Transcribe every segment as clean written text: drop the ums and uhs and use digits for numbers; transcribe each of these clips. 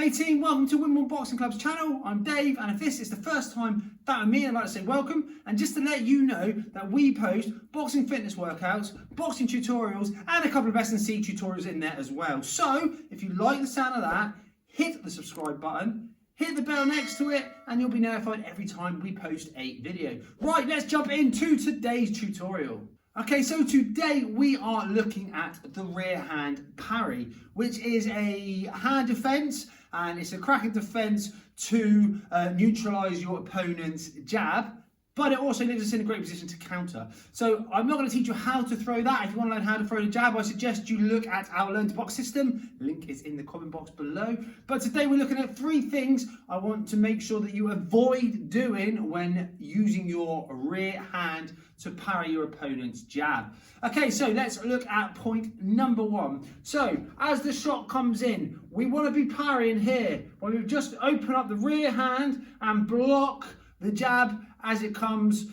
Hey team, welcome to Wimborne Boxing Club's channel. I'm Dave, and if this is the first time that I'm me, I'd like to say welcome. And just to let you know that we post boxing fitness workouts, boxing tutorials, and a couple of S&C tutorials in there as well. So if you like the sound of that, hit the subscribe button, hit the bell next to it, and you'll be notified every time we post a video. Right, let's jump into today's tutorial. Okay, so today we are looking at the rear hand parry, which is a hand defense, and it's a cracking defense to neutralize your opponent's jab, but it also leaves us in a great position to counter. So I'm not going to teach you how to throw that. If you want to learn how to throw the jab, I suggest you look at our Learn to Box system. Link is in the comment box below. But today we're looking at 3 things I want to make sure that you avoid doing when using your rear hand to parry your opponent's jab. Okay, so let's look at point number 1. So as the shot comes in, we want to be parrying here, where we just open up the rear hand and block the jab as it comes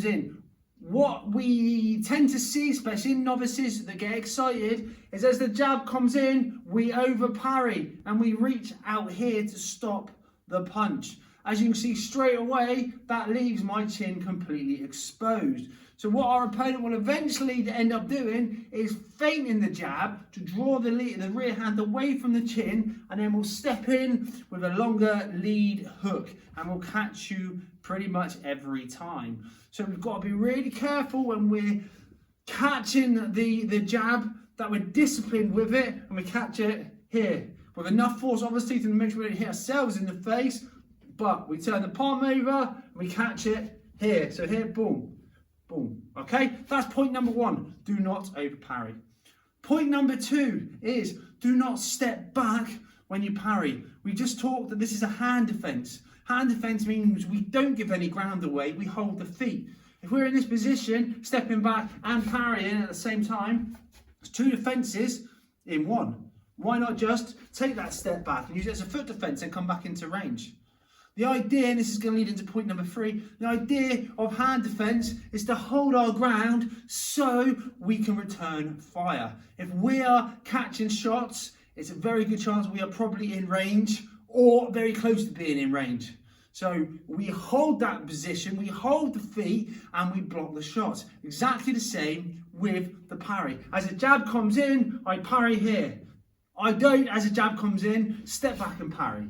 in. What we tend to see, especially in novices that get excited, is as the jab comes in, we over parry and we reach out here to stop the punch. As you can see straight away, that leaves my chin completely exposed. So what our opponent will eventually end up doing is feinting the jab to draw the rear hand away from the chin, and then we'll step in with a longer lead hook and we'll catch you pretty much every time. So we've got to be really careful when we're catching the jab, that we're disciplined with it and we catch it here with enough force, obviously, to make sure we don't hit ourselves in the face. But we turn the palm over and we catch it here. So here, boom, boom. Okay, that's point number 1. Do not over parry. Point number 2 is do not step back when you parry. We just talked that this is a hand defense. Hand defense means we don't give any ground away, we hold the feet. If we're in this position, stepping back and parrying at the same time, it's 2 defenses in 1. Why not just take that step back and use it as a foot defense and come back into range? The idea, and this is going to lead into point number 3, the idea of hand defense is to hold our ground so we can return fire. If we are catching shots, it's a very good chance we are probably in range or very close to being in range. So we hold that position, we hold the feet, and we block the shot. Exactly the same with the parry. As a jab comes in, I parry here. I don't, as a jab comes in, step back and parry.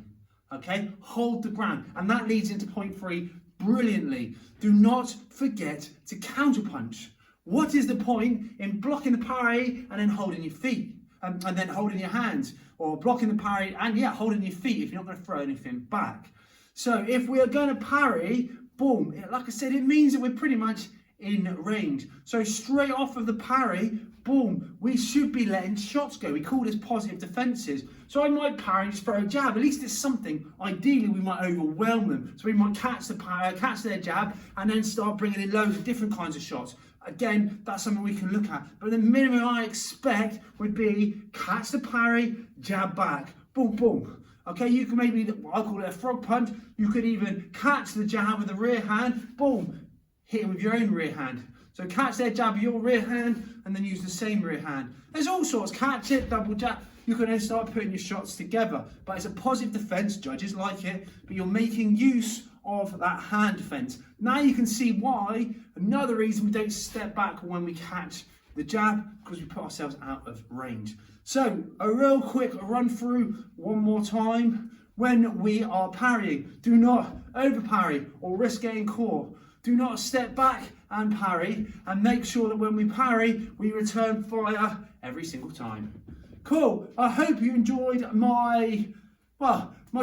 Okay, hold the ground. And that leads into point 3 brilliantly. Do not forget to counterpunch. What is the point in blocking the parry and then holding your feet? And then holding your hands, or blocking the parry and holding your feet if you're not going to throw anything back. So if we are going to parry, boom, like I said, it means that we're pretty much in range. So straight off of the parry, boom, we should be letting shots go. We call this positive defenses. So I might parry and just throw a jab. At least it's something. Ideally, we might overwhelm them. So we might catch their jab, and then start bringing in loads of different kinds of shots. Again, that's something we can look at. But the minimum I expect would be catch the parry, jab back, boom, boom. Okay, you can maybe, I call it a frog punch. You could even catch the jab with the rear hand, boom, hit him with your own rear hand. So catch their jab with your rear hand and then use the same rear hand. There's all sorts, catch it, double jab. You can then start putting your shots together. But it's a positive defense, judges like it, but you're making use of that hand defense. Now you can see why, another reason we don't step back when we catch the jab, because we put ourselves out of range. So a real quick run through one more time. When we are parrying, do not over parry or risk getting caught. Do not step back and parry, and make sure that when we parry, we return fire every single time. Cool, I hope you enjoyed my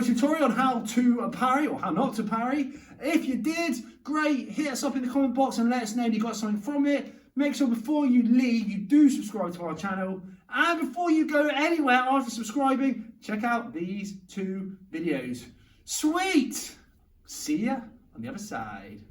tutorial on how to parry or how not to parry. If you did, great, hit us up in the comment box and let us know if you got something from it. Make sure before you leave, you do subscribe to our channel. And before you go anywhere after subscribing, check out these 2 videos. Sweet! See ya on the other side.